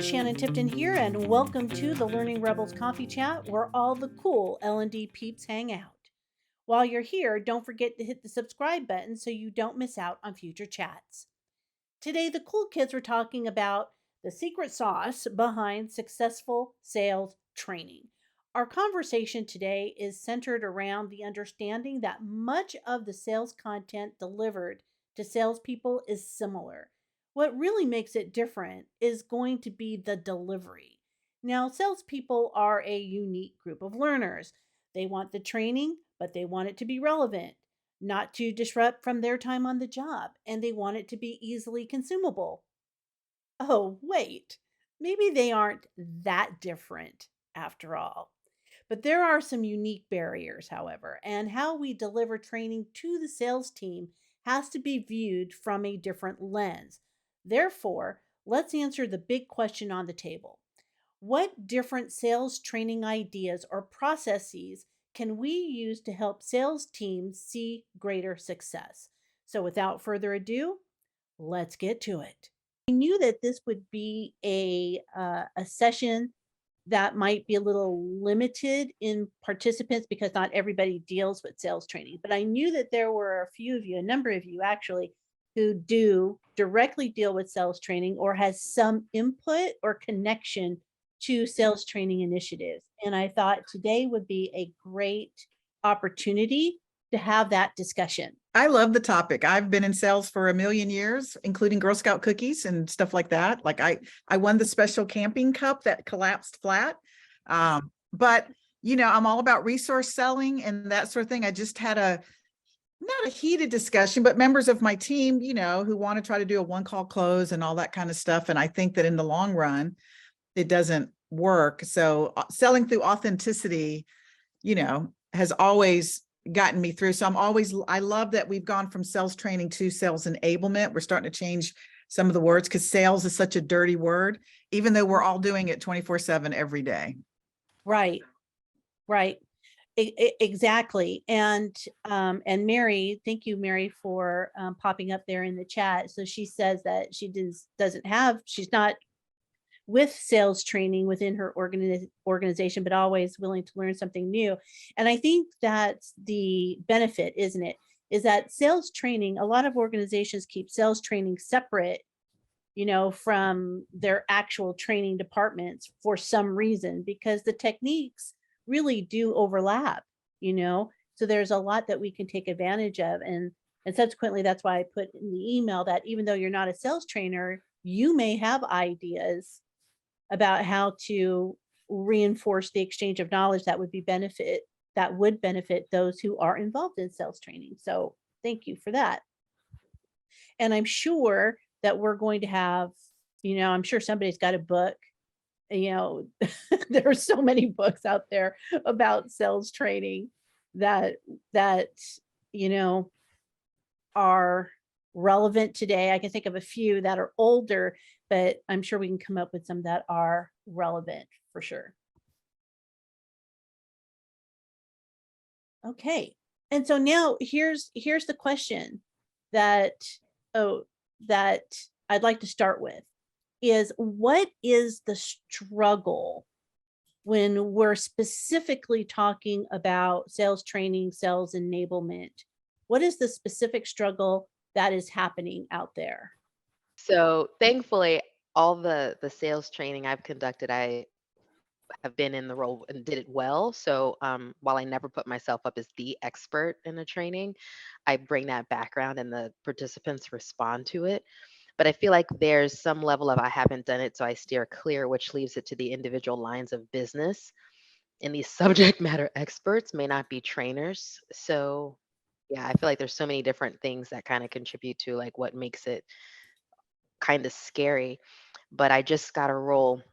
Shannon Tipton here, and welcome to the Learning Rebels Coffee Chat, where all the cool L&D peeps hang out. While you're here, don't forget to hit the subscribe button so you don't miss out on future chats. Today, the cool kids were talking about the secret sauce behind successful sales training. Our conversation today is centered around the understanding that much of the sales content delivered to salespeople is similar. What really makes it different is going to be the delivery. Now, salespeople are a unique group of learners. They want the training, but they want it to be relevant, not to disrupt from their time on the job, and they want it to be easily consumable. Oh, wait, maybe they aren't that different after all. But there are some unique barriers, however, and how we deliver training to the sales team has to be viewed from a different lens. Therefore, let's answer the big question on the table. What different sales training ideas or processes can we use to help sales teams see greater success? So, without further ado, let's get to it. I knew that this would be a session that might be a little limited in participants because not everybody deals with sales training. But I knew that there were a few of you, a number of you actually, who do directly deal with sales training or has some input or connection to sales training initiatives. And I thought today would be a great opportunity to have that discussion. I love the topic. I've been in sales for a million years, including Girl Scout cookies and stuff like that. Like I won the special camping cup that collapsed flat. But I'm all about resource selling and that sort of thing. I just had not a heated discussion, but members of my team, who want to try to do a one call close and all that kind of stuff. And I think that in the long run, it doesn't work. So selling through authenticity, has always gotten me through. So I love that we've gone from sales training to sales enablement. We're starting to change some of the words because sales is such a dirty word, even though we're all doing it 24/7 every day. Right, right. Exactly. And Mary, thank you, Mary, for popping up there in the chat. So she says that she's not with sales training within her organization, but always willing to learn something new. And I think that's the benefit, isn't it? Is that sales training, a lot of organizations keep sales training separate, from their actual training departments for some reason, because the techniques really do overlap, you know? So there's a lot that we can take advantage of. And subsequently, that's why I put in the email that even though you're not a sales trainer, you may have ideas about how to reinforce the exchange of knowledge that would benefit those who are involved in sales training. So thank you for that. And I'm sure that we're going to have, I'm sure somebody's got a book. you know there are so many books out there about sales training that you know are relevant today. I can think of a few that are older, but I'm sure we can come up with some that are relevant for sure. Okay. And so now here's the question that oh that I'd like to start with is what is the struggle when we're specifically talking about sales training, sales enablement? What is the specific struggle that is happening out there? So thankfully, all the sales training I've conducted, I have been in the role and did it well. So while I never put myself up as the expert in a training, I bring that background and the participants respond to it. But I feel like there's some level of I haven't done it, so I steer clear, which leaves it to the individual lines of business. And these subject matter experts may not be trainers. So yeah, I feel like there's so many different things that kind of contribute to like what makes it kind of scary. But I just got a role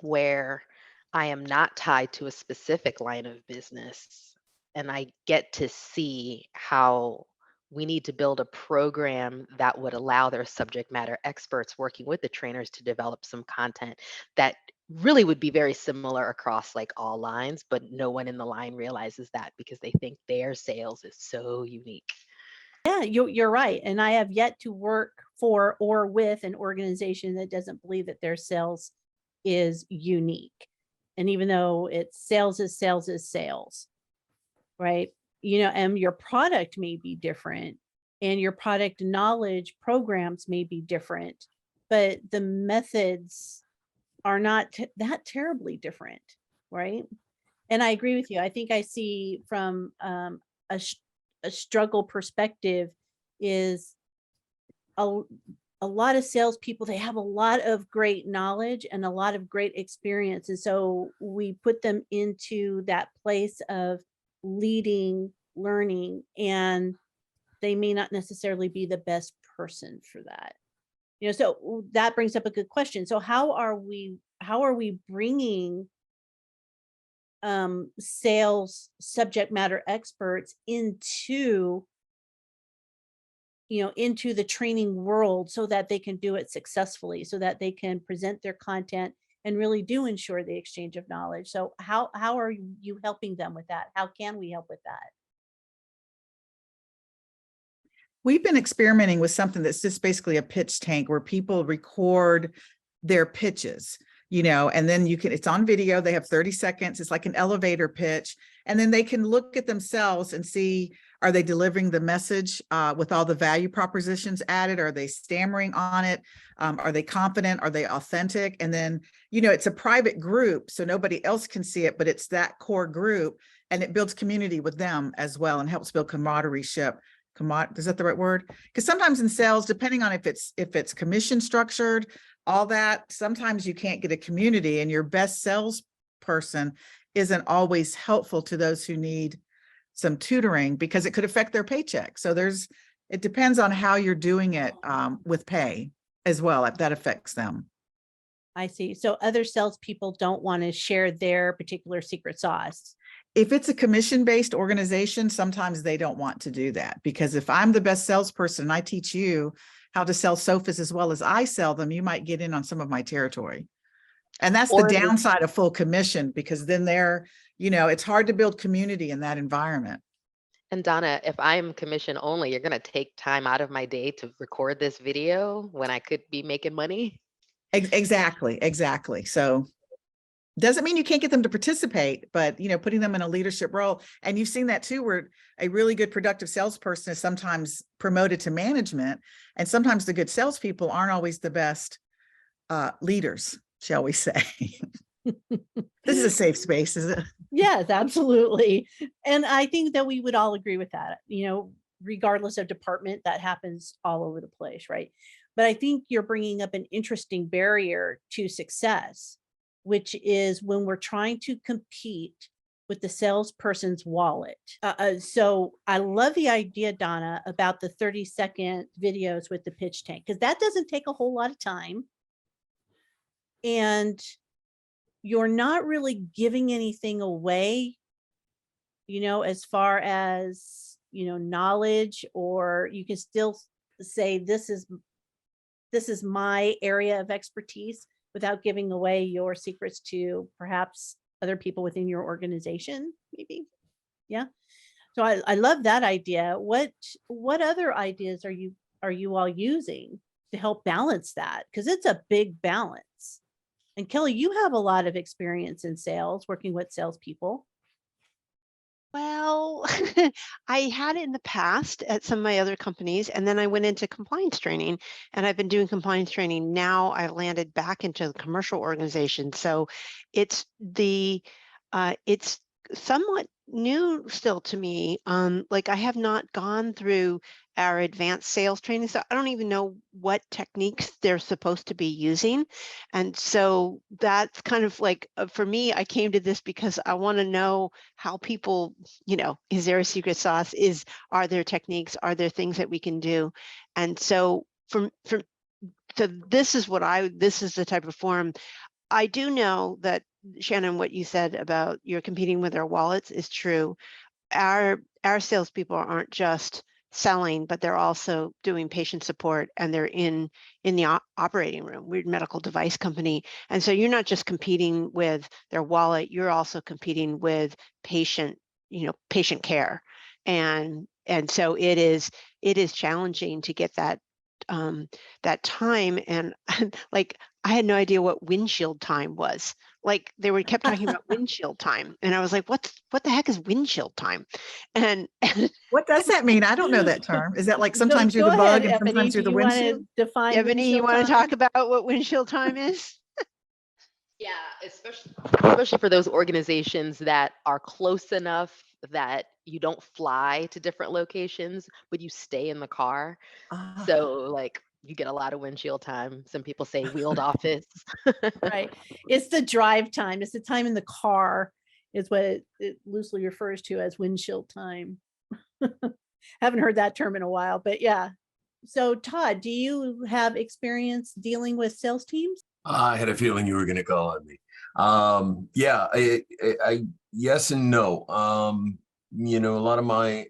where I am not tied to a specific line of business and I get to see how we need to build a program that would allow their subject matter experts working with the trainers to develop some content that really would be very similar across like all lines, but no one in the line realizes that because they think their sales is so unique. Yeah, you're right. And I have yet to work for or with an organization that doesn't believe that their sales is unique. And even though it's sales is sales is sales, right? And your product may be different and your product knowledge programs may be different, but the methods are not that terribly different, right? And I agree with you. I think I see from a struggle perspective is a, a lot of salespeople, they have a lot of great knowledge and a lot of great experience. And so we put them into that place of leading, learning, and they may not necessarily be the best person for that. So that brings up a good question. So how are we bringing sales subject matter experts into the training world so that they can do it successfully, so that they can present their content and really do ensure the exchange of knowledge? So how are you helping them with that? How can we help with that? We've been experimenting with something that's just basically a pitch tank where people record their pitches, and then it's on video. They have 30 seconds. It's like an elevator pitch. And then they can look at themselves and see, are they delivering the message with all the value propositions added? Are they stammering on it? Are they confident? Are they authentic? And then, it's a private group, so nobody else can see it, but it's that core group, and it builds community with them as well and helps build camaraderie. Is that the right word? Because sometimes in sales, depending on if it's commission structured, all that, sometimes you can't get a community, and your best salesperson isn't always helpful to those who need some tutoring because it could affect their paycheck. So it depends on how you're doing it with pay as well, if that affects them. I see. So other salespeople don't want to share their particular secret sauce. If it's a commission-based organization, sometimes they don't want to do that, because if I'm the best salesperson and I teach you how to sell sofas as well as I sell them, you might get in on some of my territory. And that's the downside of full commission, because then it's hard to build community in that environment. And Donna, if I'm commission only, you're going to take time out of my day to record this video when I could be making money? Exactly. So doesn't mean you can't get them to participate, but putting them in a leadership role. And you've seen that too, where a really good productive salesperson is sometimes promoted to management, and sometimes the good salespeople aren't always the best leaders, shall we say. This is a safe space, is it? Yes, absolutely. And I think that we would all agree with that, regardless of department, that happens all over the place, right? But I think you're bringing up an interesting barrier to success, which is when we're trying to compete with the salesperson's wallet. So I love the idea, Donna, about the 30-second videos with the pitch tank, because that doesn't take a whole lot of time. And you're not really giving anything away, as far as, knowledge, or you can still say, this is my area of expertise, without giving away your secrets to perhaps other people within your organization, maybe. Yeah. So I love that idea. What other ideas are you all using to help balance that? Because it's a big balance. And Kelly, you have a lot of experience in sales, working with salespeople. Well, I had it in the past at some of my other companies, and then I went into compliance training, and I've been doing compliance training. Now I've landed back into the commercial organization. So it's it's somewhat new still to me. Like I have not gone through our advanced sales training, so I don't even know what techniques they're supposed to be using. And so that's kind of like, for me, I came to this because I want to know how people, is there a secret sauce? Are there techniques? Are there things that we can do? And so so this is the type of forum. I do know that, Shannon, what you said about you're competing with our wallets is true. Our salespeople aren't just selling, but they're also doing patient support, and they're in the operating room. We're a medical device company. And so you're not just competing with their wallet, you're also competing with patient care. And so it is challenging to get that that time, and like I had no idea what windshield time was. Like they were kept talking about windshield time, and I was like, what the heck is windshield time? And What does that mean? I don't know that term. Is that like Go, sometimes you're go the ahead, bug and Ebony. sometimes Do you're the you want to windshield? define Ebony, you windshield want to time? talk about what windshield time is? Yeah, especially for those organizations that are close enough that you don't fly to different locations, but you stay in the car. Ah, So like you get a lot of windshield time. Some people say wheeled office. Right. It's the drive time. It's the time in the car is what it loosely refers to as windshield time. Haven't heard that term in a while, but yeah. So Todd, do you have experience dealing with sales teams? I had a feeling you were going to call on me. Yeah, yes and no. You know, a lot of my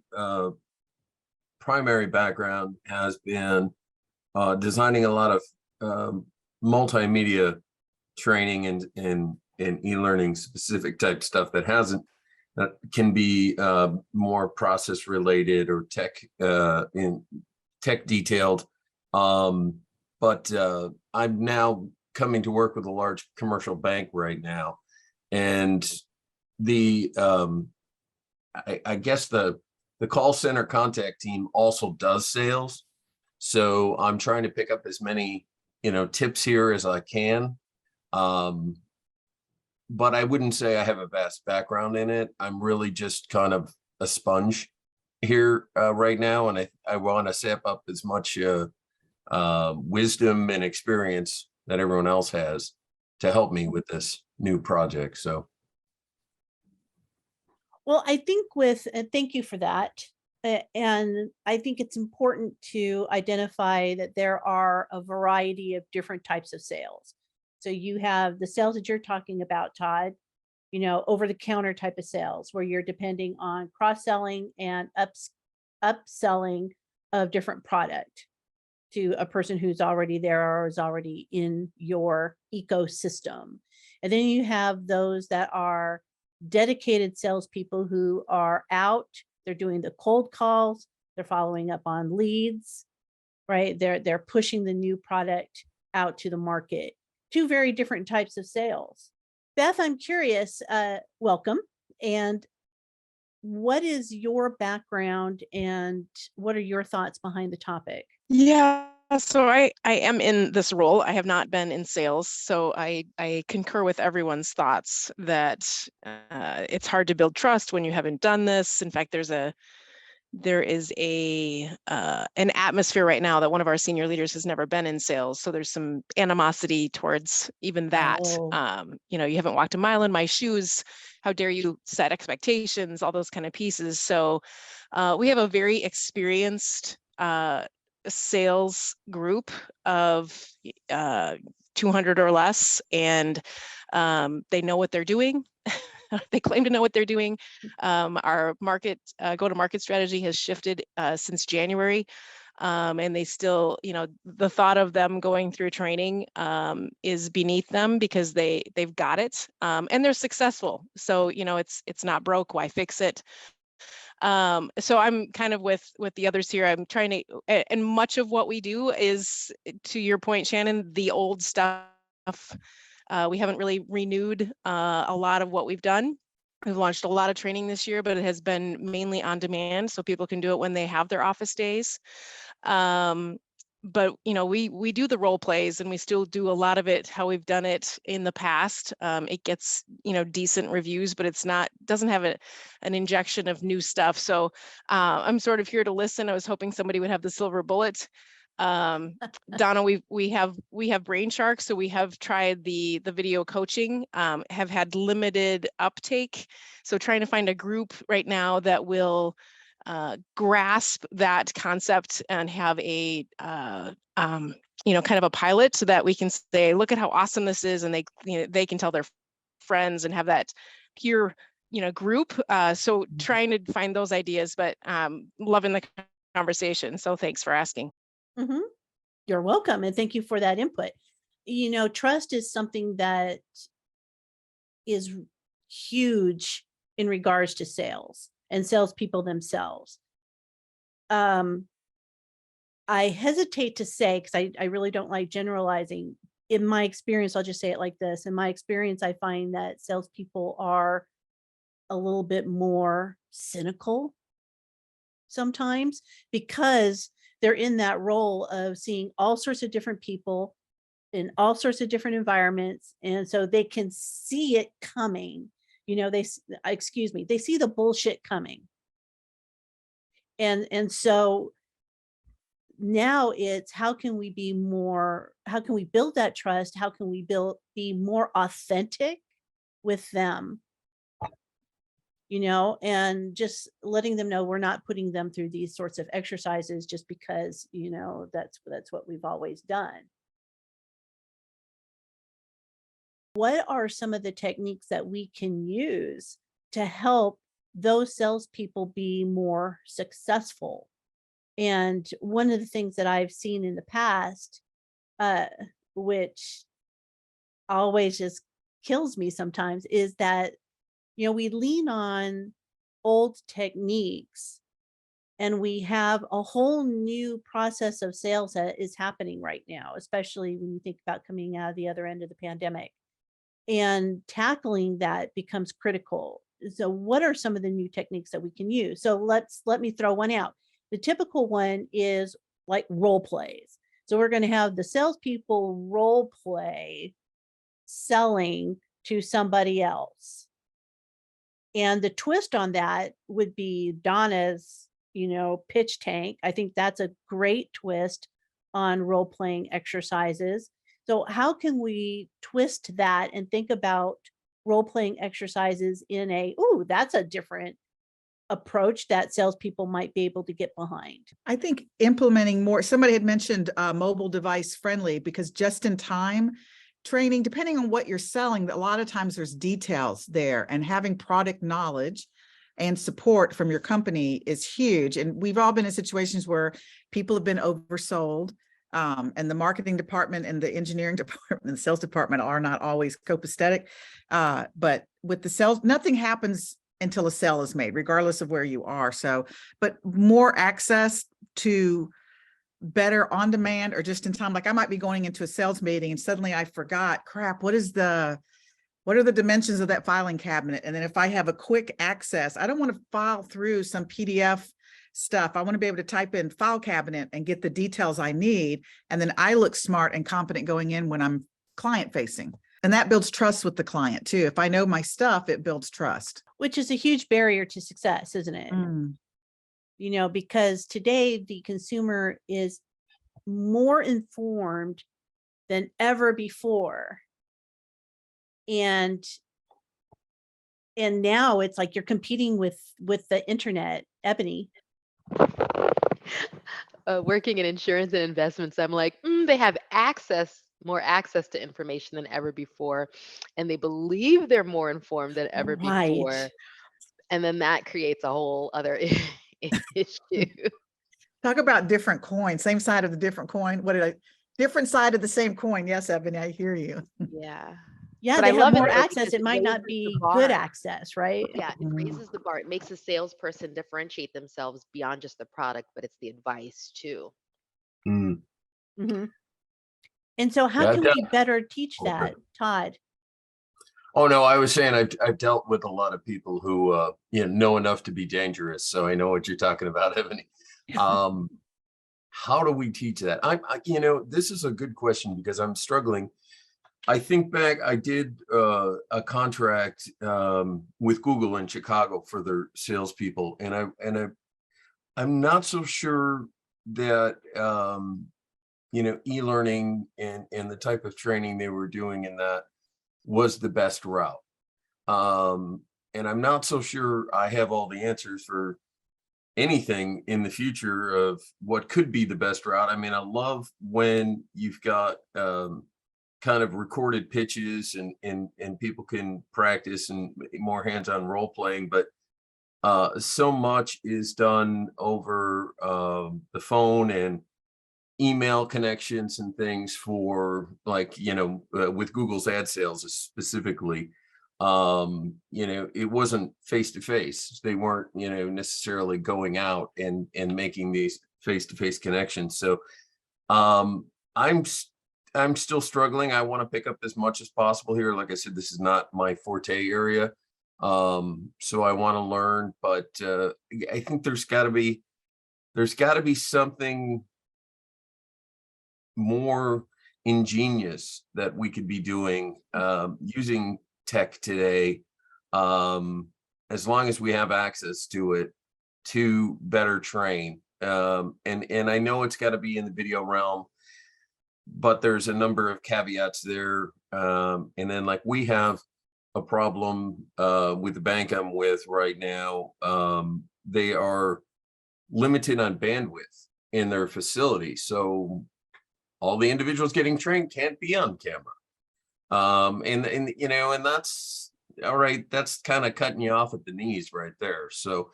primary background has been designing a lot of multimedia training and e-learning specific type stuff that can be more process related or tech detailed. But I'm now coming to work with a large commercial bank right now, and the I guess the call center contact team also does sales. So I'm trying to pick up as many, tips here as I can. But I wouldn't say I have a vast background in it. I'm really just kind of a sponge here right now. And I want to sap up as much wisdom and experience that everyone else has to help me with this new project. So Well, I think thank you for that. And I think it's important to identify that there are a variety of different types of sales. So you have the sales that you're talking about, Todd, over the counter type of sales where you're depending on cross selling and upselling of different product to a person who's already there or is already in your ecosystem. And then you have those that are dedicated salespeople who are out, they're doing the cold calls, they're following up on leads, right? They're pushing the new product out to the market. Two very different types of sales. Beth, I'm curious, welcome. And what is your background and what are your thoughts behind the topic? Yeah, so I am in this role. I have not been in sales, so I concur with everyone's thoughts that it's hard to build trust when you haven't done this. In fact, there is an atmosphere right now that one of our senior leaders has never been in sales, so there's some animosity towards even that. Oh. You haven't walked a mile in my shoes. How dare you set expectations? All those kind of pieces. So we have a very experienced sales group of 200 or less, and they know what they're doing. They claim to know what they're doing. Our go-to-market strategy has shifted since January, and they still, the thought of them going through training is beneath them because they've got it, and they're successful. So it's not broke. Why fix it? So I'm kind of with the others here. I'm trying to, and much of what we do is, to your point, Shannon, the old stuff. We haven't really renewed a lot of what we've done. We've launched a lot of training this year, but it has been mainly on demand, so people can do it when they have their office days. But we do the role plays, and we still do a lot of it how we've done it in the past. It gets decent reviews, but doesn't have an injection of new stuff. So I'm sort of here to listen. I was hoping somebody would have the silver bullet. Donna, we have Brainshark, so we have tried the video coaching, have had limited uptake. So trying to find a group right now that will grasp that concept and have a kind of a pilot, so that we can say, look at how awesome this is, and they can tell their friends and have that peer group. So trying to find those ideas, but loving the conversation. So thanks for asking. Mm-hmm. You're welcome. And thank you for that input. Trust is something that is huge in regards to sales and salespeople themselves. I hesitate to say, because I really don't like generalizing. In my experience, I'll just say it like this. In my experience, I find that salespeople are a little bit more cynical sometimes because they're in that role of seeing all sorts of different people in all sorts of different environments, and so they can see it coming. Excuse me, they see the bullshit coming. And so now it's how can we build that trust? How can we be more authentic with them, and just letting them know we're not putting them through these sorts of exercises just because, that's what we've always done. What are some of the techniques that we can use to help those salespeople be more successful? And one of the things that I've seen in the past, uh, which always just kills me sometimes, is that, we lean on old techniques and we have a whole new process of sales that is happening right now, especially when you think about coming out of the other end of the pandemic. And tackling that becomes critical. So what are some of the new techniques that we can use? So let me throw one out. The typical one is like role plays. So we're going to have the salespeople role play selling to somebody else. And the twist on that would be Donna's, pitch tank. I think that's a great twist on role playing exercises. So how can we twist that and think about role playing exercises in that's a different approach that salespeople might be able to get behind? I think implementing more, somebody had mentioned mobile device friendly, because just in time training, depending on what you're selling, a lot of times there's details there, and having product knowledge and support from your company is huge. And we've all been in situations where people have been oversold, and the marketing department and the engineering department and the sales department are not always copacetic. But with the sales, nothing happens until a sale is made, regardless of where you are. So, but more access to better on demand or just in time. Like I might be going into a sales meeting and suddenly I forgot, crap, what are the dimensions of that filing cabinet? And then if I have a quick access, I don't want to file through some PDF stuff. I want to be able to type in file cabinet and get the details I need. And then I look smart and competent going in when I'm client facing. And that builds trust with the client too. If I know my stuff, it builds trust. Which is a huge barrier to success, isn't it? Because today the consumer is more informed than ever before. And now it's like you're competing with the internet, Ebony. Working in insurance and investments, I'm like, they have more access to information than ever before, and they believe they're more informed than ever before. Right. And then that creates a whole other issue. Talk about different coins, same side of the different coin. Different side of the same coin. Yes, Ebony, I hear you. Yeah. Yeah, But they I have love it more though, access. because It it might not raises the be bar. good access, right? Yeah, it raises the bar. It makes a salesperson differentiate themselves beyond just the product, but it's the advice too. Mm. hmm And so how Yeah, can we better teach Okay. that, Todd? Oh, no, I was saying I've dealt with a lot of people who know enough to be dangerous. So I know what you're talking about, Ebony. How do we teach that? This is a good question because I'm struggling. I think back, I did a contract with Google in Chicago for their salespeople, and I'm not so sure that e-learning and the type of training they were doing in that was the best route. And I'm not so sure I have all the answers for anything in the future of what could be the best route. I mean, I love when you've got kind of recorded pitches and people can practice and more hands-on role playing, but so much is done over the phone and email connections and things for with Google's ad sales specifically. It wasn't face to face. They weren't necessarily going out and making these face-to-face connection. So um, I'm still struggling. I want to pick up as much as possible here. Like I said, this is not my forte area. So I want to learn, but I think there's got to be something more ingenious that we could be doing using tech today, as long as we have access to it, to better train. And I know it's got to be in the video realm, but there's a number of caveats there. And then like we have a problem with the bank I'm with right now. They are limited on bandwidth in their facility. So all the individuals getting trained can't be on camera. And you know, and that's all right. That's kind of cutting you off at the knees right there. So,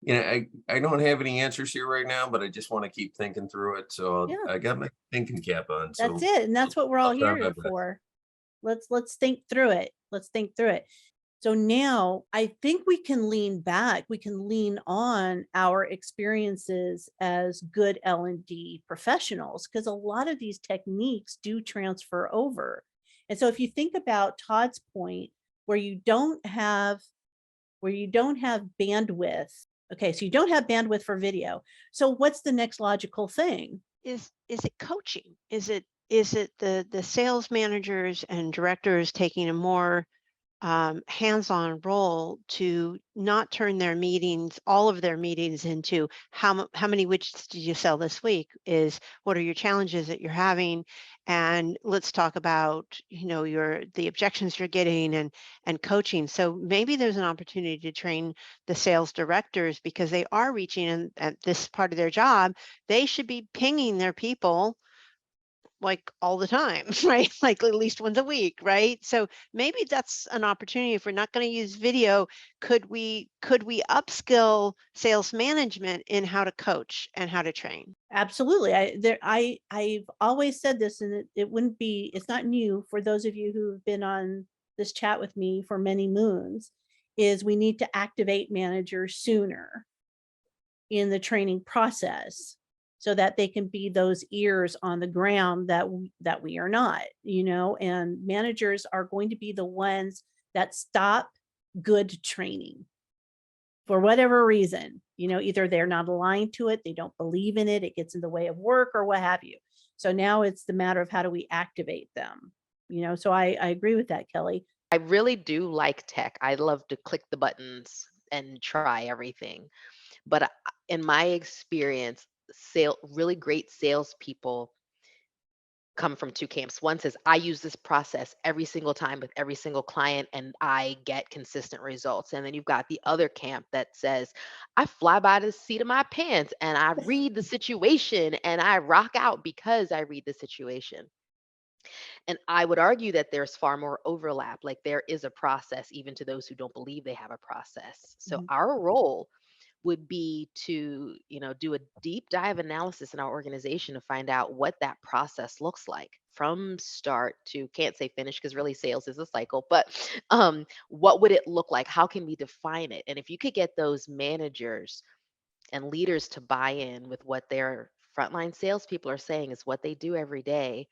you know, I don't have any answers here right now, but I just want to keep thinking through it. So Yeah. I got my thinking cap on. So That's it. And that's what we're all I'll try my here best. for. Let's think through it. Let's think through it. So now I think we can lean back. We can lean on our experiences as good L&D professionals, because a lot of these techniques do transfer over. And so if you think about Todd's point, where you don't have bandwidth. Okay, so you don't have bandwidth for video. So what's the next logical thing? Is it coaching? Is it the sales managers and directors taking a more hands-on role to not turn their meetings, all of their meetings, into how many widgets did you sell this week? Is what are your challenges that you're having? And let's talk about, you know, the objections you're getting, and coaching. So maybe there's an opportunity to train the sales directors, because they are reaching in at this part of their job. They should be pinging their people like all the time, right? Like at least once a week, right? So maybe that's an opportunity. If we're not going to use video, could we upskill sales management in how to coach and how to train? Absolutely. I've always said this, and it's not new for those of you who've been on this chat with me for many moons, is we need to activate managers sooner in the training process, so that they can be those ears on the ground that we are not, you know, and managers are going to be the ones that stop good training for whatever reason. You know, either they're not aligned to it, they don't believe in it, it gets in the way of work, or what have you. So now it's the matter of how do we activate them, you know. So I agree with that, Kelly. I really do like tech. I love to click the buttons and try everything. But in my experience, really great salespeople come from two camps. One says, I use this process every single time with every single client and I get consistent results. And then you've got the other camp that says, I fly by the seat of my pants and I read the situation and I rock out because I read the situation. And I would argue that there's far more overlap. Like there is a process, even to those who don't believe they have a process. So Mhm. our role would be to, you know, do a deep dive analysis in our organization to find out what that process looks like from start to, can't say finish because really sales is a cycle, but what would it look like? How can we define it? And if you could get those managers and leaders to buy in with what their frontline salespeople are saying is what they do every day,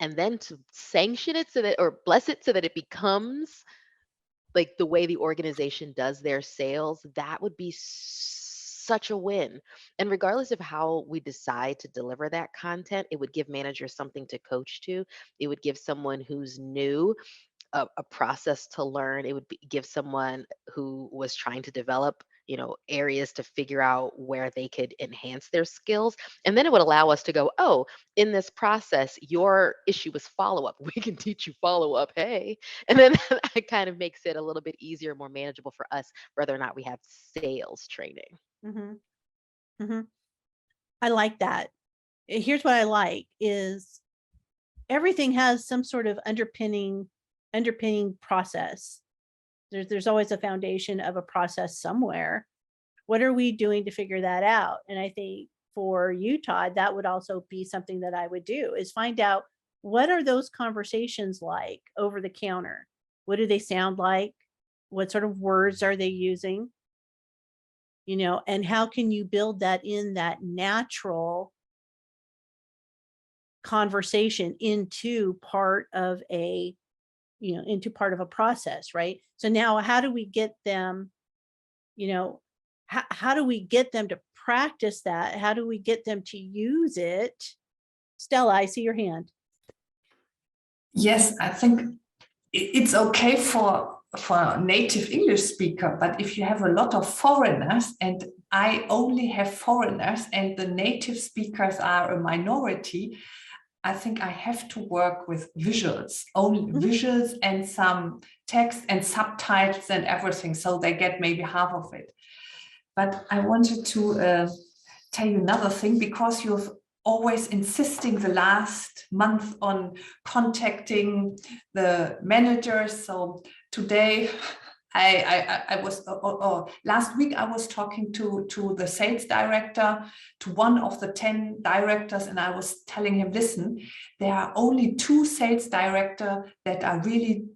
and then to sanction it so that, or bless it so that it becomes like the way the organization does their sales, that would be such a win. And regardless of how we decide to deliver that content, it would give managers something to coach to. It would give someone who's new a process to learn. It would give someone who was trying to develop, you know, areas to figure out where they could enhance their skills. And then it would allow us to go, oh, in this process, your issue was follow up. We can teach you follow up. Hey. And then it kind of makes it a little bit easier, more manageable for us, whether or not we have sales training. Mhm. Mhm. I like that. Here's what I like is everything has some sort of underpinning process. There's always a foundation of a process somewhere. What are we doing to figure that out? And I think for you, Todd, that would also be something that I would do, is find out what are those conversations like over the counter? What do they sound like? What sort of words are they using? and how can you build that in that natural conversation into part of a process, right? So now how do we get them, how do we get them to practice that? How do we get them to use it? Stella, I see your hand. Yes, I think it's okay for a native English speaker, but if you have a lot of foreigners, and I only have foreigners and the native speakers are a minority, I think I have to work with visuals, only visuals and some text and subtitles and everything, so they get maybe half of it. But I wanted to tell you another thing, because you've always insisting the last month on contacting the managers. So today, I was last week I was talking to the sales director, to one of the 10 directors, and I was telling him, listen, there are only 2 sales directors that are really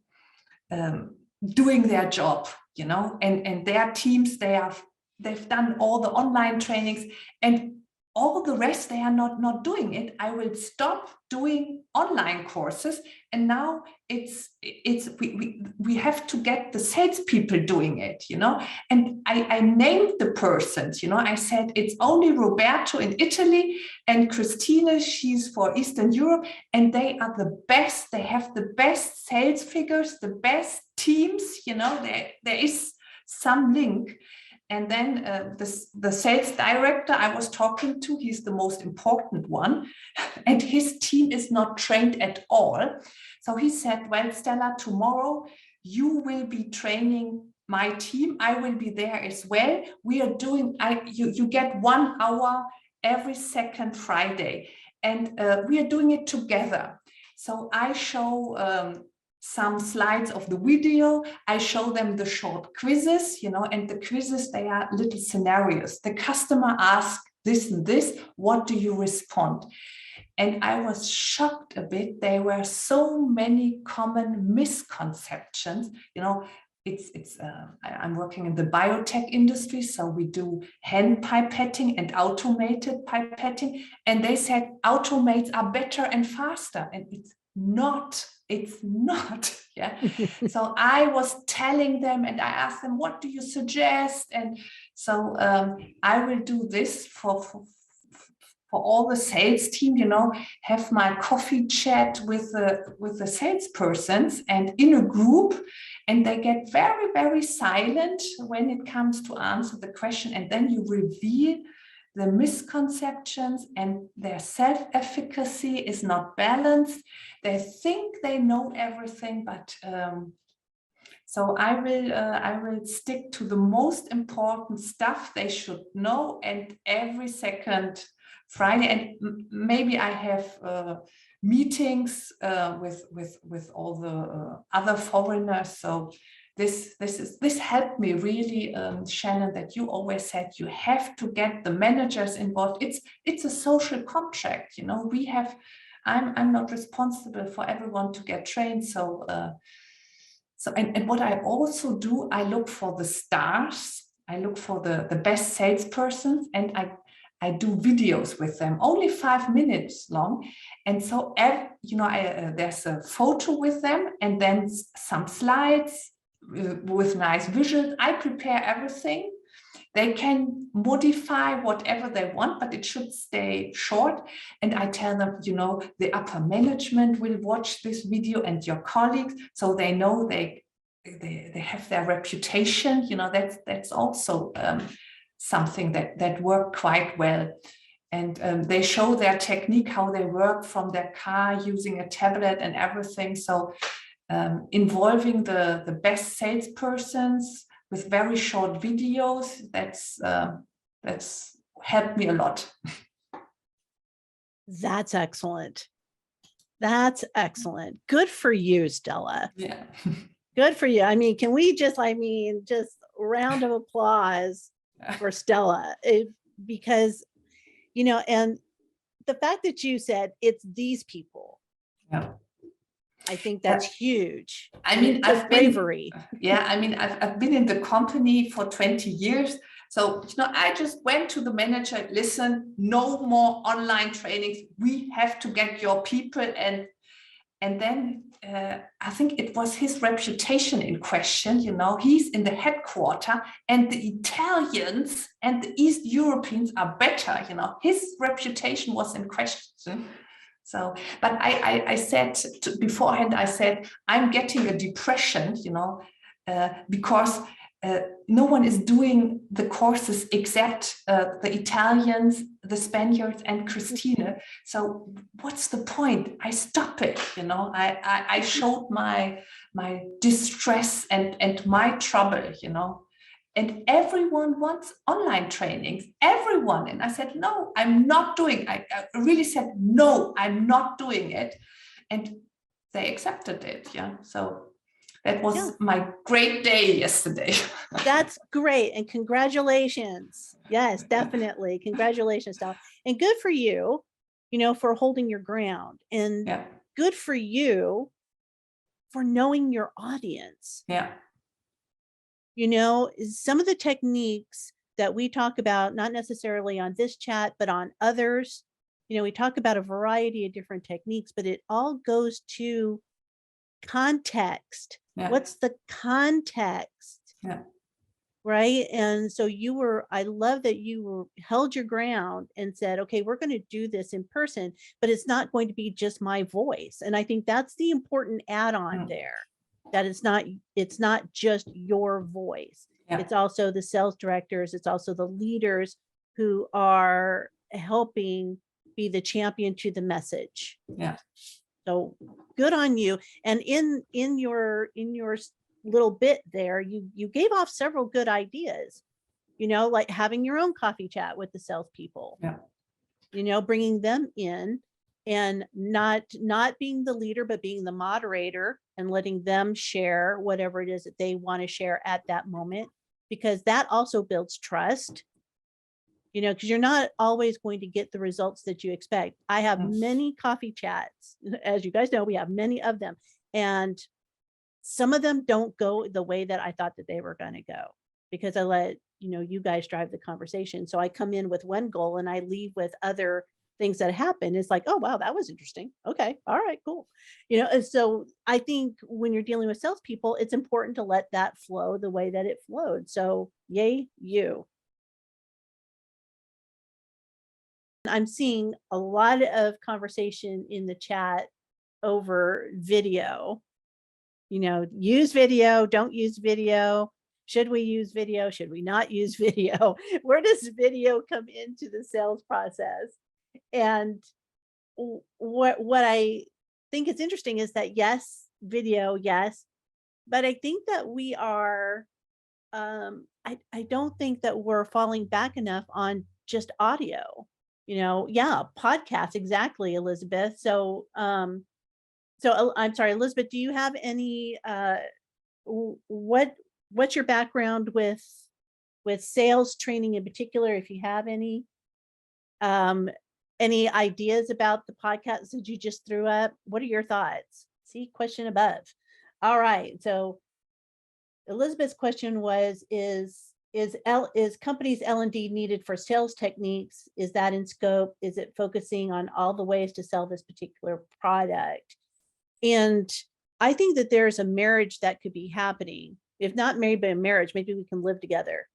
doing their job, and their teams, they've done all the online trainings, and all the rest, they are not doing it. I will stop doing online courses, and now we have to get the salespeople doing it, And I named the persons, I said it's only Roberto in Italy and Christina, she's for Eastern Europe, and they are the best. They have the best sales figures, the best teams, there is some link. And then the sales director I was talking to, he's the most important one, and his team is not trained at all. So he said, well, Stella, tomorrow you will be training my team. I will be there as well. We are doing, you get 1 hour every second Friday, and we are doing it together. So I show some slides of the video. I show them the short quizzes, and the quizzes, they are little scenarios. The customer asks this and this, what do you respond? And I was shocked a bit. There were so many common misconceptions. I'm working in the biotech industry, so we do hand pipetting and automated pipetting. And they said automates are better and faster, and it's not. Yeah. So I was telling them, and I asked them, what do you suggest? And so I will do this for all the sales team, have my coffee chat with the salespersons and in a group, and they get very, very silent when it comes to answer the question. And then you reveal the misconceptions, and their self-efficacy is not balanced. They think they know everything, but so I will stick to the most important stuff they should know, and every second Friday, and maybe I have meetings with all the other foreigners. So this helped me really, Shannon, that you always said you have to get the managers involved. It's a social contract, I'm not responsible for everyone to get trained. So and what I also do, I look for the stars. I look for the best salespersons, and I do videos with them, only 5 minutes long. And so, there's a photo with them, and then some slides with nice visuals. I prepare everything. They can modify whatever they want, but it should stay short. And I tell them, the upper management will watch this video, and your colleagues, so they know they have their reputation. That's also something that worked quite well. And they show their technique, how they work from their car using a tablet and everything. So involving the best salespersons with very short videos, that's helped me a lot. That's excellent. That's excellent. Good for you, Stella. Yeah. Good for you. I mean, can we just round of applause for Stella, because, and the fact that you said it's these people. Yeah. I think that's huge. I mean, bravery. I've been in the company for 20 years. So, I just went to the manager, listen, no more online trainings. We have to get your people. And then I think it was his reputation in question. He's in the headquarter, and the Italians and the East Europeans are better. His reputation was in question. So, but I said beforehand, I said, I'm getting a depression, because no one is doing the courses except the Italians, the Spaniards, and Christine. So what's the point? I stop it. I showed my distress and my trouble. And everyone wants online trainings, everyone. And I said, no, I'm not doing. I really said, no, I'm not doing it. And they accepted it. Yeah. So that was my great day yesterday. That's great. And congratulations. Yes, definitely. Congratulations, Dal. And good for you, for holding your ground. And good for you for knowing your audience. Yeah. Some of the techniques that we talk about, not necessarily on this chat, but on others, we talk about a variety of different techniques, but it all goes to context. Yeah. What's the context? Yeah. Right. And so I love that you held your ground and said, okay, we're going to do this in person, but it's not going to be just my voice. And I think that's the important add-on there, that it's not just your voice. Yeah. It's also the sales directors. It's also the leaders who are helping be the champion to the message. Yeah. So good on you. And in your little bit there, you gave off several good ideas, like having your own coffee chat with the salespeople, bringing them in and not being the leader, but being the moderator and letting them share whatever it is that they want to share at that moment, because that also builds trust. Because you're not always going to get the results that you expect. I have many coffee chats. As you guys know, we have many of them. And some of them don't go the way that I thought that they were going to go, because I let, you guys drive the conversation. So I come in with one goal and I leave with other things that happen. It's like, oh, wow, that was interesting. Okay. All right, cool. And so I think when you're dealing with salespeople, it's important to let that flow the way that it flowed. So yay, you. I'm seeing a lot of conversation in the chat over video. Use video, don't use video. Should we use video? Should we not use video? Where does video come into the sales process? And what I think is interesting is that yes, video, yes, but I think that we are, I don't think that we're falling back enough on just audio. Podcast, exactly, Elizabeth. So I'm sorry, Elizabeth, do you have any what's your background with sales training in particular, if you have any ideas about the podcasts that you just threw up? What are your thoughts? See, question above. All right. So Elizabeth's question was, is companies L&D needed for sales techniques? Is that in scope? Is it focusing on all the ways to sell this particular product? And I think that there's a marriage that could be happening. If not maybe a marriage, maybe we can live together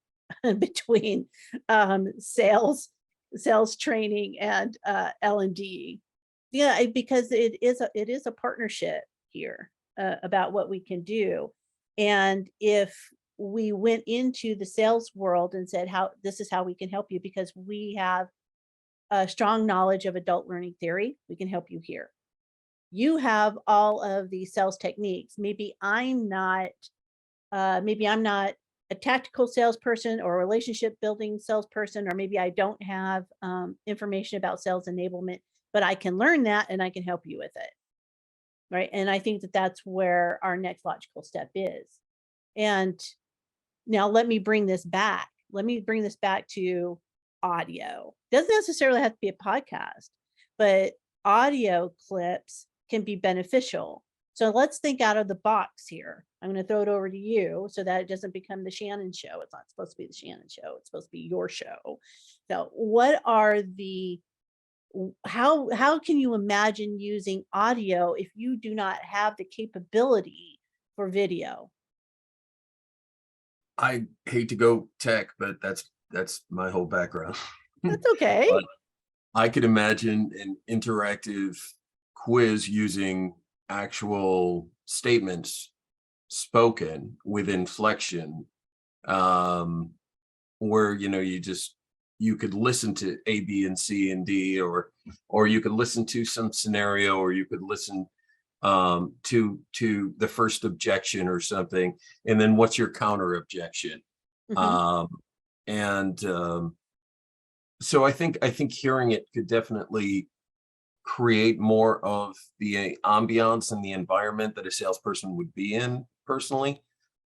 between sales training and L&D. Yeah, because it is a partnership here about what we can do. And if we went into the sales world and said, this is how we can help you, because we have a strong knowledge of adult learning theory, we can help you here. You have all of the sales techniques. Maybe I'm not a tactical salesperson or a relationship building salesperson, or maybe I don't have information about sales enablement, but I can learn that and I can help you with it. Right. And I think that that's where our next logical step is. And now let me bring this back. Let me bring this back to audio. Doesn't necessarily have to be a podcast, but audio clips can be beneficial. So let's think out of the box here. I'm going to throw it over to you so that it doesn't become the Shannon show. It's not supposed to be the Shannon show. It's supposed to be your show. So what are the how can you imagine using audio if you do not have the capability for video? I hate to go tech, but that's my whole background. That's okay. But I could imagine an interactive quiz using actual statements spoken with inflection, where you could listen to A, B, and C and D, or you could listen to some scenario, or you could listen to the first objection or something, and then what's your counter objection. Mhm. So I think hearing it could definitely create more of the ambiance and the environment that a salesperson would be in personally.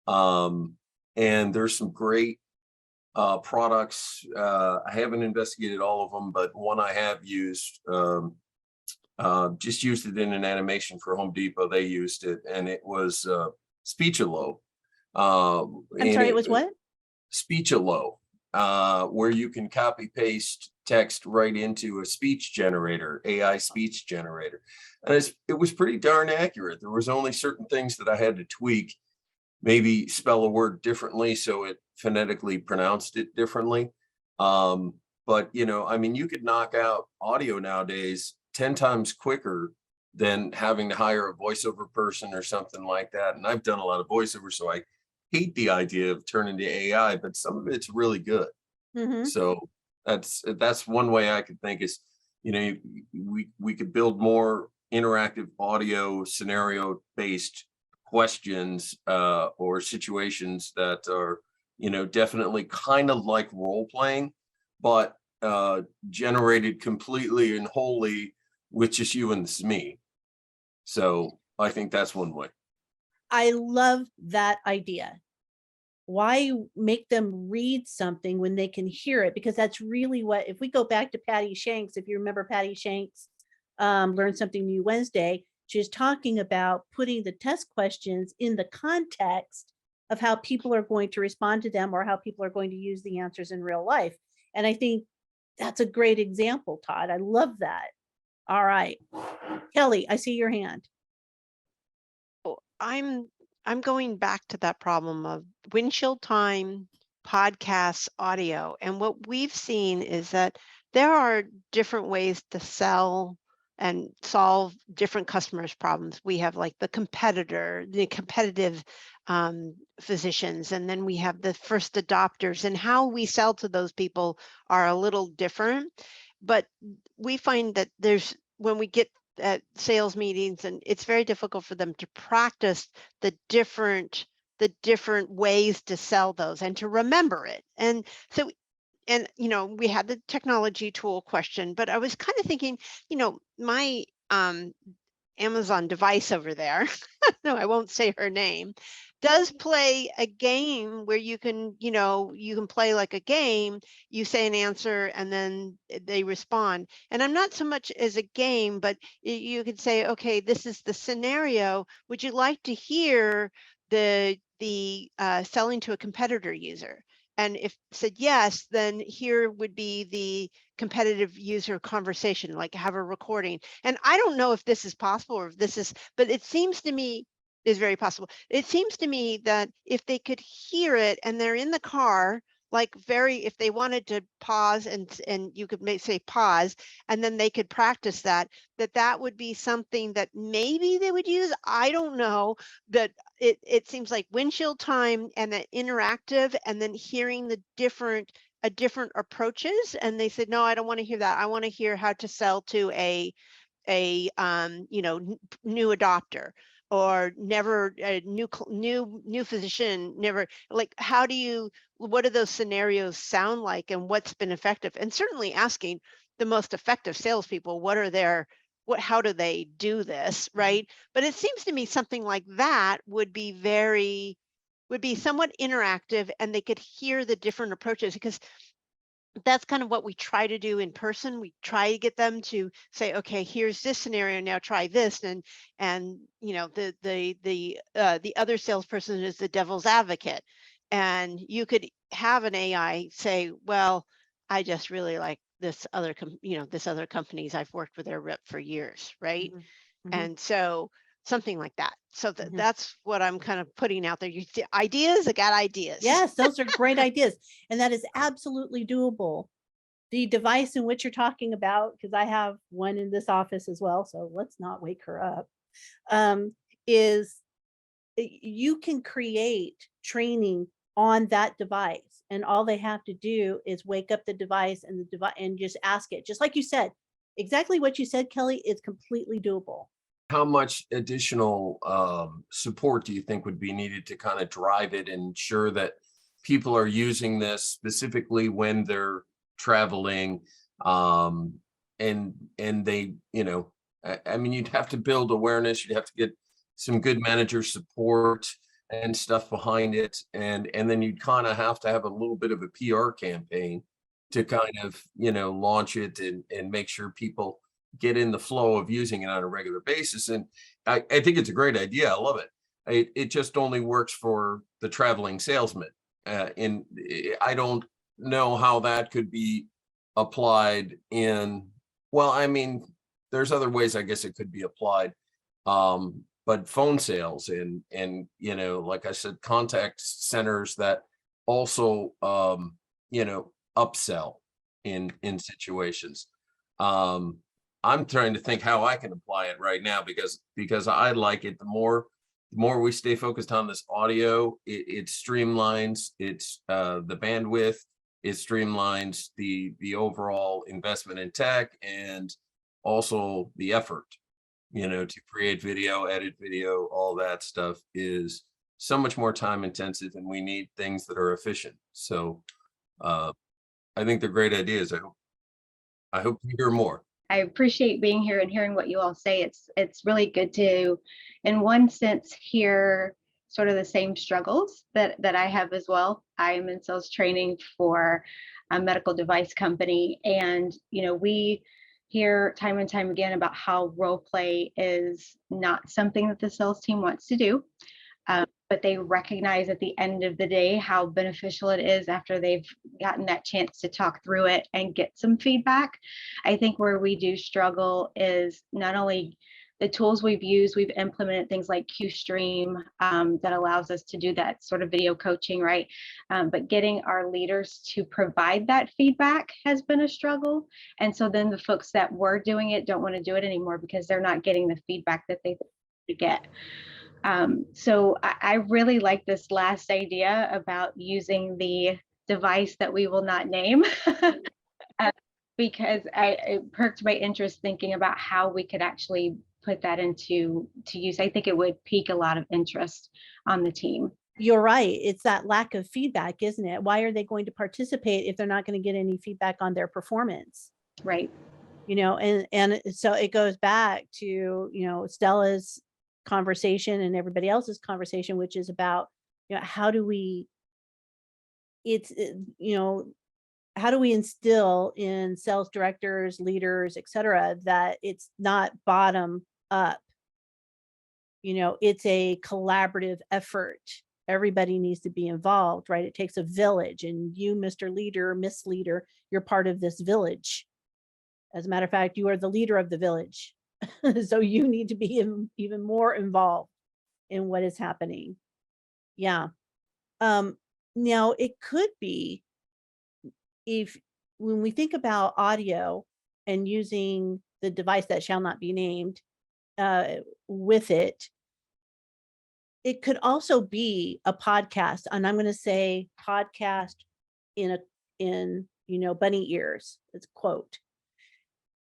And there's some great products. I haven't investigated all of them, but one I have used, just used it in an animation for Home Depot. They used it, and it was Speechalo. I'm sorry, it was what? Speechalo, where you can copy paste text right into a speech generator, AI speech generator. And it was pretty darn accurate. There was only certain things that I had to tweak, maybe spell a word differently so it phonetically pronounced it differently. But you could knock out audio nowadays 10 times quicker than having to hire a voiceover person or something like that. And I've done a lot of voiceover, so I hate the idea of turning to AI, but some of it's really good. Mhm. So that's one way I could think is, we could build more interactive audio scenario based questions or situations that are, definitely kind of like role playing, but generated completely and wholly with just you and me. So I think that's one way. I love that idea. Why make them read something when they can hear it? Because that's really what, if we go back to Patty Shanks, if you remember Patty Shanks, Learn Something New Wednesday, she was talking about putting the test questions in the context of how people are going to respond to them or how people are going to use the answers in real life. And I think that's a great example, Todd. I love that. All right. Kelly, I see your hand. Oh, I'm going back to that problem of windshield time, podcasts, audio. And what we've seen is that there are different ways to sell and solve different customers' problems. We have like the competitive physicians, and then we have the first adopters, and how we sell to those people are a little different. But we find that when we get at sales meetings, and it's very difficult for them to practice the different ways to sell those and to remember it. And so, and we had the technology tool question, but I was kind of thinking, my Amazon device over there, no, I won't say her name, does play a game where you can play like a game. You say an answer and then they respond. And I'm not so much as a game, but you could say, okay, this is the scenario. Would you like to hear the selling to a competitor user? And if said yes, then here would be the competitive user conversation, like have a recording. And I don't know if this is possible or if this is, but it seems to me is very possible. It seems to me that if they could hear it and they're in the car, if they wanted to pause and you could say pause, and then they could practice that would be something that maybe they would use. I don't know, that it seems like windshield time and that interactive, and then hearing the different approaches. And they said, no, I don't want to hear that. I want to hear how to sell to a new adopter, or never a new physician, never, like, what do those scenarios sound like and what's been effective? And certainly asking the most effective salespeople, how do they do this, right? But it seems to me something like that would be somewhat interactive, and they could hear the different approaches, because that's kind of what we try to do in person. We try to get them to say, okay, here's this scenario, now try this. And you know, the other salesperson is the devil's advocate. And you could have an AI say, well, I just really like this other, this other companies. I've worked with their rep for years, right? Mhm, mhm, And so something like that. So mhm. that's what I'm kind of putting out there. Ideas, I got ideas. Yes, those are great ideas. And that is absolutely doable. The device in which you're talking about, because I have one in this office as well, so let's not wake her up, is you can create training on that device. And all they have to do is wake up the device and the device and just ask it. Just like you said, exactly what you said, Kelly, is completely doable. How much additional support do you think would be needed to kind of drive it and ensure that people are using this specifically when they're traveling? And they, I mean, you'd have to build awareness, you'd have to get some good manager support and stuff behind it. And then you'd kind of have to have a little bit of a PR campaign to kind of, launch it and make sure people get in the flow of using it on a regular basis. And I think it's a great idea. I love it. It just only works for the traveling salesman. I don't know how that could be applied in, well, I mean, there's other ways I guess it could be applied. But phone sales and like I said, contact centers that also upsell in situations. I'm trying to think how I can apply it right now because I like it. The more we stay focused on this audio, it streamlines the bandwidth, it streamlines the overall investment in tech and also the effort, to create video, edit video, all that stuff is so much more time intensive, and we need things that are efficient. So I think they're great ideas. I hope to hear more. I appreciate being here and hearing what you all say. It's really good to, in one sense, hear sort of the same struggles that I have as well. I am in sales training for a medical device company, and we hear time and time again about how role play is not something that the sales team wants to do. But they recognize at the end of the day how beneficial it is after they've gotten that chance to talk through it and get some feedback. I think where we do struggle is not only the tools we've used, we've implemented things like QStream that allows us to do that sort of video coaching, right? But getting our leaders to provide that feedback has been a struggle. And so then the folks that were doing it don't want to do it anymore because they're not getting the feedback that they get. So I really like this last idea about using the device that we will not name because it perked my interest thinking about how we could actually put that into use. I think it would pique a lot of interest on the team. You're right. It's that lack of feedback, isn't it? Why are they going to participate if they're not going to get any feedback on their performance? Right. And so it goes back to, Stella's conversation and everybody else's conversation, which is about, how do we instill in sales directors, leaders, et cetera, that it's not bottom up. It's a collaborative effort. Everybody needs to be involved, right? It takes a village, and you, Mr. Leader, Miss Leader, you're part of this village. As a matter of fact, you are the leader of the village. So you need to be even more involved in what is happening. Yeah. Now it could be, when we think about audio and using the device that shall not be named with it, it could also be a podcast. And I'm going to say podcast in bunny ears. It's a quote.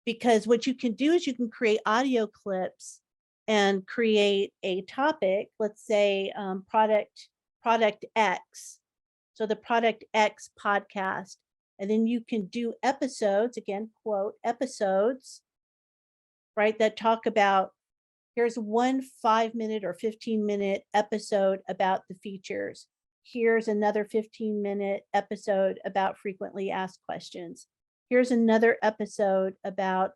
Because what you can do is you can create audio clips and create a topic, let's say product X. So the product X podcast, and then you can do episodes, again, quote, episodes, right? That talk about, here's one 5-minute or 15-minute episode about the features. Here's another 15-minute episode about frequently asked questions. Here's another episode about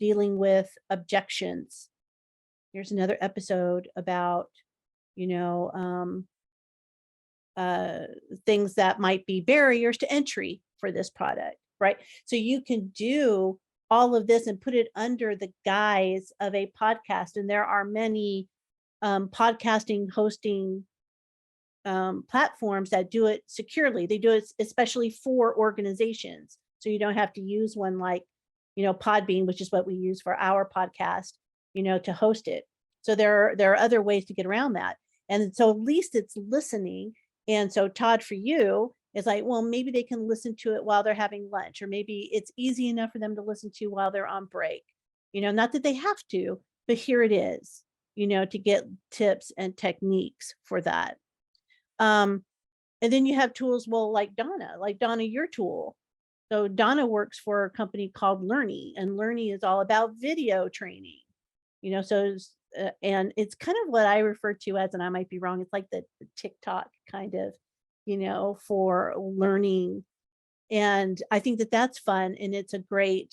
dealing with objections. Here's another episode about, things that might be barriers to entry for this product, right? So you can do all of this and put it under the guise of a podcast. And there are many podcasting hosting platforms that do it securely. They do it especially for organizations. So you don't have to use one like, Podbean, which is what we use for our podcast, to host it. So there are other ways to get around that. And so at least it's listening. And so Todd, for you, it's like, well, maybe they can listen to it while they're having lunch, or maybe it's easy enough for them to listen to while they're on break. Not that they have to, but here it is, to get tips and techniques for that. And then you have tools, well, like Donna, your tool. So Donna works for a company called Learny, and Learny is all about video training, and it's kind of what I refer to as, and I might be wrong, it's like the TikTok kind of, for learning. And I think that that's fun, and it's a great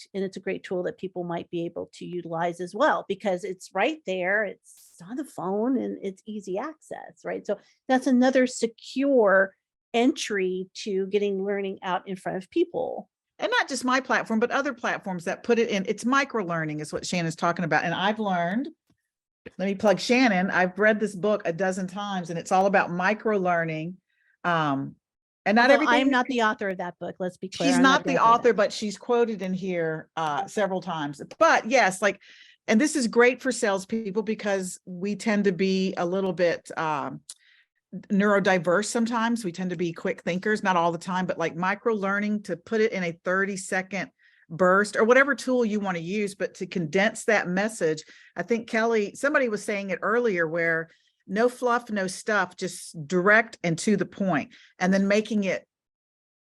tool that people might be able to utilize as well, because it's right there, it's on the phone, and it's easy access, right? So that's another secure entry to getting learning out in front of people. And not just my platform, but other platforms that put it in. It's micro learning is what Shannon's talking about. And I've learned, let me plug Shannon. I've read this book a dozen times, and it's all about micro learning. And not everything. I'm not the author of that book. Let's be clear. She's not the author, but she's quoted in here several times. But yes, and this is great for salespeople because we tend to be a little bit neurodiverse sometimes. We tend to be quick thinkers, not all the time, but like micro learning, to put it in a 30-second burst or whatever tool you want to use, but to condense that message. I think Kelly, somebody was saying it earlier, where no fluff, no stuff, just direct and to the point, and then making it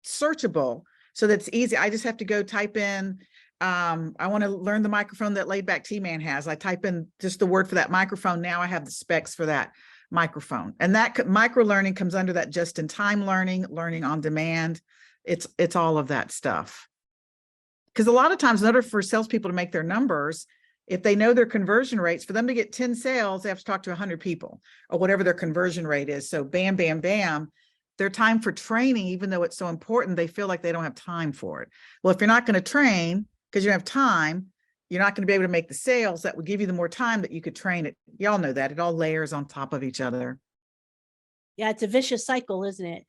searchable so that it's easy. I just have to go type in, I want to learn the microphone that Laid Back T-Man has. I type in just the word for that microphone. Now I have the specs for that microphone. And that micro learning comes under that just-in-time learning on demand. It's all of that stuff. Because a lot of times, in order for salespeople to make their numbers, if they know their conversion rates, for them to get 10 sales, they have to talk to 100 people or whatever their conversion rate is. So bam, bam, bam, their time for training, even though it's so important, they feel like they don't have time for it. Well, if you're not going to train because you don't have time, you're not going to be able to make the sales that would give you the more time that you could train it. Y'all know that. It all layers on top of each other. Yeah, it's a vicious cycle, isn't it?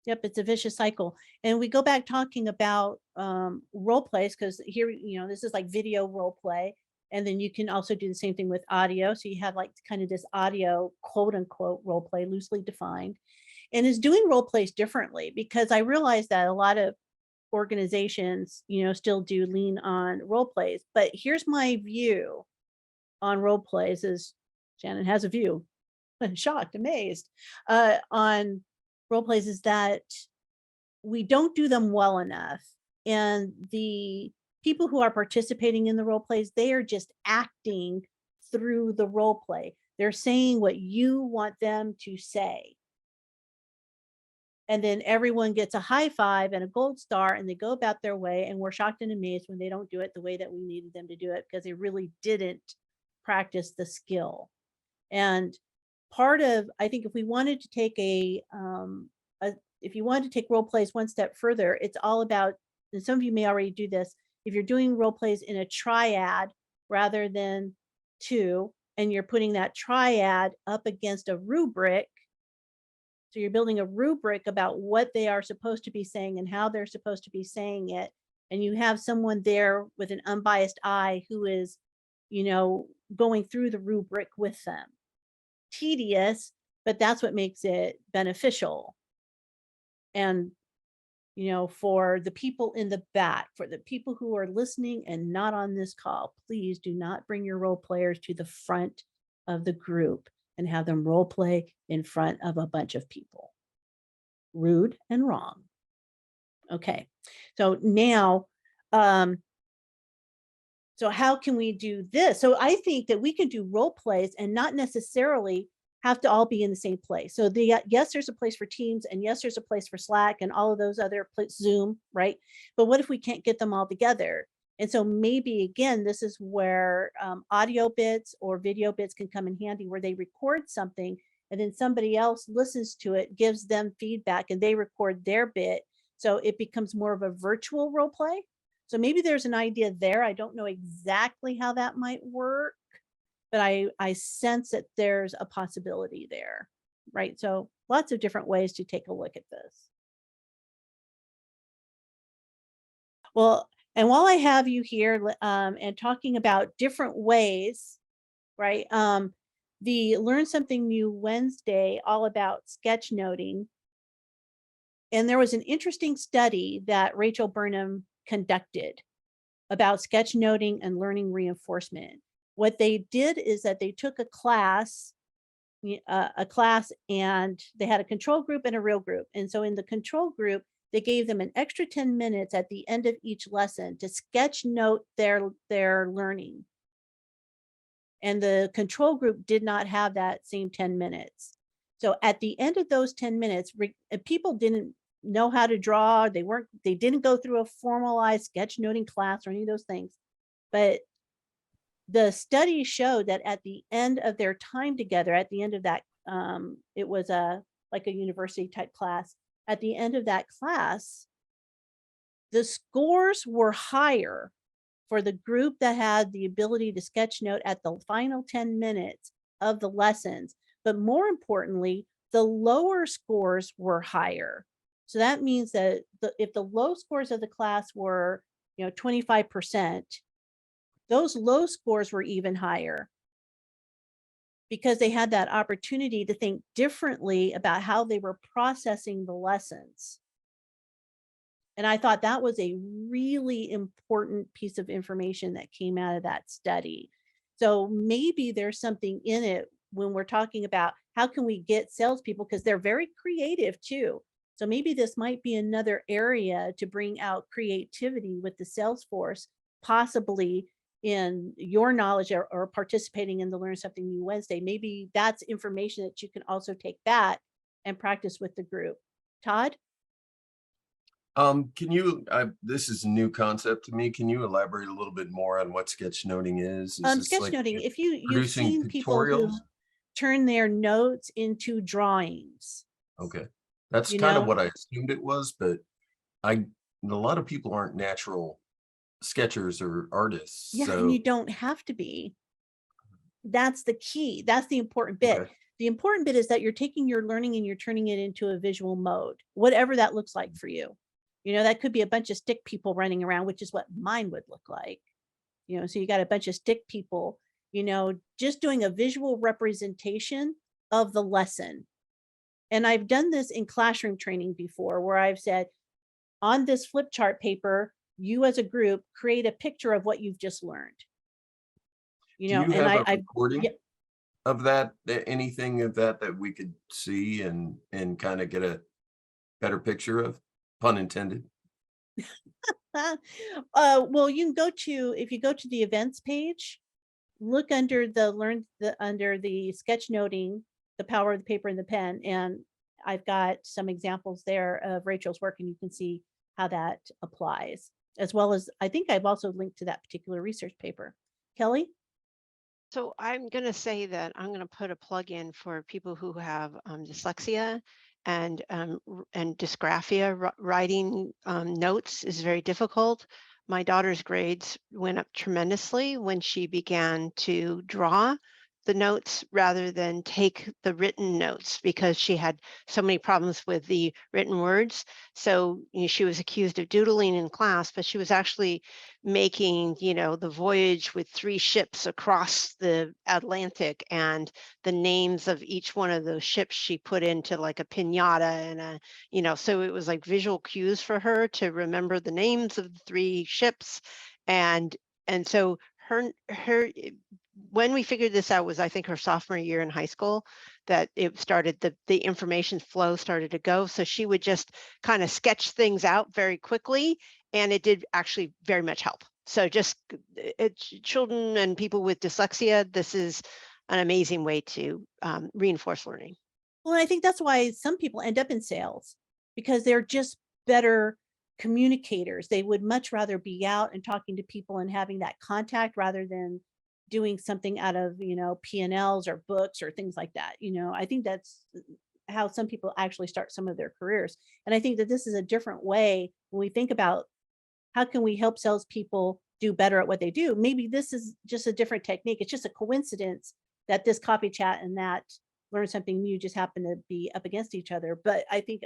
Yep, it's a vicious cycle. And we go back talking about role plays, because here, this is like video role play. And then you can also do the same thing with audio. So you have like kind of this audio, quote unquote, role play, loosely defined, and is doing role plays differently, because I realize that a lot of organizations, still do lean on role plays. But here's my view on role plays, is Shannon has a view. I'm shocked, amazed on role plays, is that we don't do them well enough. And the people who are participating in the role plays, they are just acting through the role play. They're saying what you want them to say. And then everyone gets a high five and a gold star, and they go about their way. And we're shocked and amazed when they don't do it the way that we needed them to do it, because they really didn't practice the skill. And part of, I think, if we wanted to take if you wanted to take role plays one step further, it's all about, and some of you may already do this, if you're doing role plays in a triad rather than two, and you're putting that triad up against a rubric. So you're building a rubric about what they are supposed to be saying and how they're supposed to be saying it. And you have someone there with an unbiased eye who is, going through the rubric with them. Tedious, but that's what makes it beneficial. And, for the people in the back, for the people who are listening and not on this call, please do not bring your role players to the front of the group and have them role play in front of a bunch of people. Rude and wrong. Okay, so now, so how can we do this? So I think that we can do role plays and not necessarily have to all be in the same place. So yes, there's a place for Teams, and yes, there's a place for Slack and all of those other Zoom, right? But what if we can't get them all together? And so maybe again, this is where audio bits or video bits can come in handy, where they record something and then somebody else listens to it, gives them feedback, and they record their bit. So it becomes more of a virtual role play. So maybe there's an idea there. I don't know exactly how that might work, but I sense that there's a possibility there, right? So lots of different ways to take a look at this. Well, and while I have you here and talking about different ways, right? The Learn Something New Wednesday, all about sketchnoting. And there was an interesting study that Rachel Burnham conducted about sketchnoting and learning reinforcement. What they did is that they took a class and they had a control group and a real group. And so in the control group, they gave them an extra 10 minutes at the end of each lesson to sketch note their learning. And the control group did not have that same 10 minutes. So at the end of those 10 minutes, people didn't know how to draw. They didn't go through a formalized sketchnoting class or any of those things. But the study showed that at the end of their time together, at the end of that, it was like a university type class. At the end of that class, the scores were higher for the group that had the ability to sketch note at the final 10 minutes of the lessons. But more importantly, the lower scores were higher. So that means that if the low scores of the class were, 25%, those low scores were even higher because they had that opportunity to think differently about how they were processing the lessons. And I thought that was a really important piece of information that came out of that study. So maybe there's something in it when we're talking about how can we get salespeople, because they're very creative too. So maybe this might be another area to bring out creativity with the sales force, possibly in your knowledge or participating in the Learn Something New Wednesday. Maybe that's information that you can also take that and practice with the group. Todd? Can you, this is a new concept to me. Can you elaborate a little bit more on what sketchnoting is? Is this like Sketchnoting, if you've producing seen people who tutorials? turn their notes into drawings. Okay, that's You kind of know? what I assumed it was, but a lot of people aren't natural sketchers or artists. Yeah, So and you don't have to be. That's the key. That's the important bit. okay. The important bit is that you're taking your learning and you're turning it into a visual mode, whatever that looks like for you. That could be a bunch of stick people running around, which is what mine would look like. So you got a bunch of stick people, just doing a visual representation of the lesson. And I've done this in classroom training before, where I've said, on this flip chart paper, you as a group create a picture of what you've just learned. Do you And have a I recording yeah, of that? Anything of that we could see and kind of get a better picture of? Pun intended. well, if you go to the events page, look under under the sketchnoting, the power of the paper and the pen, and I've got some examples there of Rachel's work, and you can see how that applies, as well as I think I've also linked to that particular research paper. Kelly? So I'm going to say that I'm going to put a plug in for people who have dyslexia and dysgraphia. Writing notes is very difficult. My daughter's grades went up tremendously when she began to draw the notes rather than take the written notes, because she had so many problems with the written words. So she was accused of doodling in class, but she was actually making, the voyage with 3 ships across the Atlantic, and the names of each one of those ships she put into like a piñata and so it was like visual cues for her to remember the names of the 3 ships. And so her when we figured this out was, I think, her sophomore year in high school, that it started, the information flow started to go. So she would just kind of sketch things out very quickly, and it did actually very much help. So just children and people with dyslexia, this is an amazing way to reinforce learning. Well, I think that's why some people end up in sales because they're just better communicators. They would much rather be out and talking to people and having that contact rather than doing something out of, P&Ls or books or things like that. I think that's how some people actually start some of their careers. And I think that this is a different way when we think about how can we help salespeople do better at what they do. Maybe this is just a different technique. It's just a coincidence that this coffee chat and that learn something new just happen to be up against each other. But I think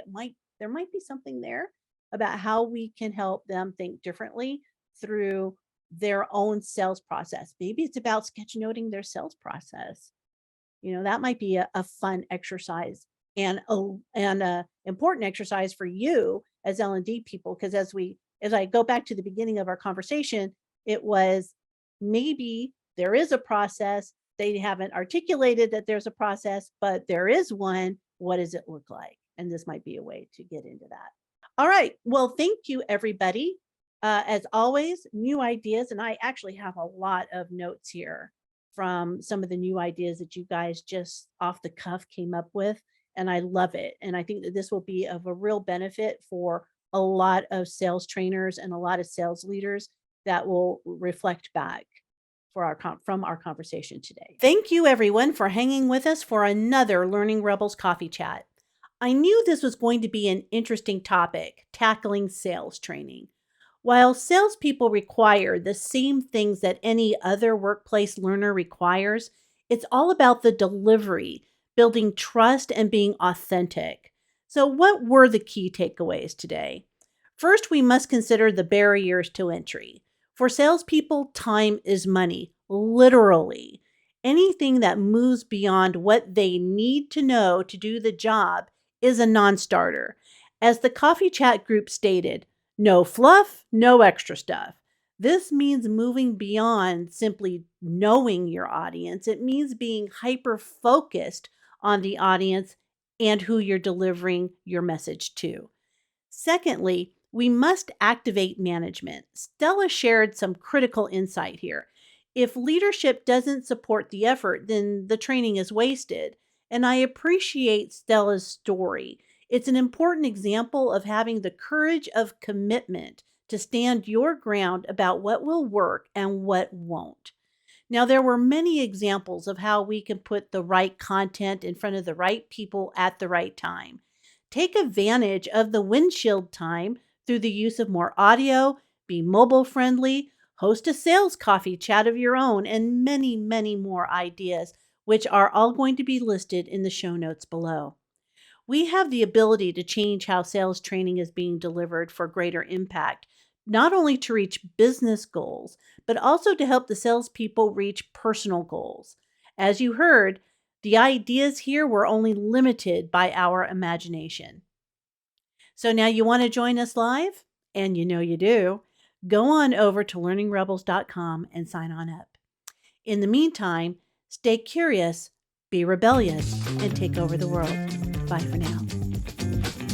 there might be something there about how we can help them think differently through their own sales process. Maybe it's about sketchnoting their sales process. That might be a fun exercise and a important exercise for you as L&D people, because as I go back to the beginning of our conversation, it was maybe there is a process. They haven't articulated that there's a process, but there is one. What does it look like? And this might be a way to get into that. All right. Well, thank you, everybody. As always, new ideas. And I actually have a lot of notes here from some of the new ideas that you guys just off the cuff came up with. And I love it. And I think that this will be of a real benefit for a lot of sales trainers and a lot of sales leaders that will reflect back from our conversation today. Thank you, everyone, for hanging with us for another Learning Rebels Coffee Chat. I knew this was going to be an interesting topic, tackling sales training. While salespeople require the same things that any other workplace learner requires, it's all about the delivery, building trust, and being authentic. So what were the key takeaways today? First, we must consider the barriers to entry. For salespeople, time is money, literally. Anything that moves beyond what they need to know to do the job is a non-starter. As the coffee chat group stated, no fluff, no extra stuff. This means moving beyond simply knowing your audience. It means being hyper-focused on the audience and who you're delivering your message to. Secondly, we must activate management. Stella shared some critical insight here. If leadership doesn't support the effort, then the training is wasted. And I appreciate Stella's story. It's an important example of having the courage of commitment to stand your ground about what will work and what won't. Now, there were many examples of how we can put the right content in front of the right people at the right time. Take advantage of the windshield time through the use of more audio, be mobile friendly, host a sales coffee chat of your own, and many, many more ideas, which are all going to be listed in the show notes below. We have the ability to change how sales training is being delivered for greater impact, not only to reach business goals, but also to help the salespeople reach personal goals. As you heard, the ideas here were only limited by our imagination. So now you want to join us live? And you know you do. Go on over to learningrebels.com and sign on up. In the meantime, stay curious, be rebellious, and take over the world. Bye for now.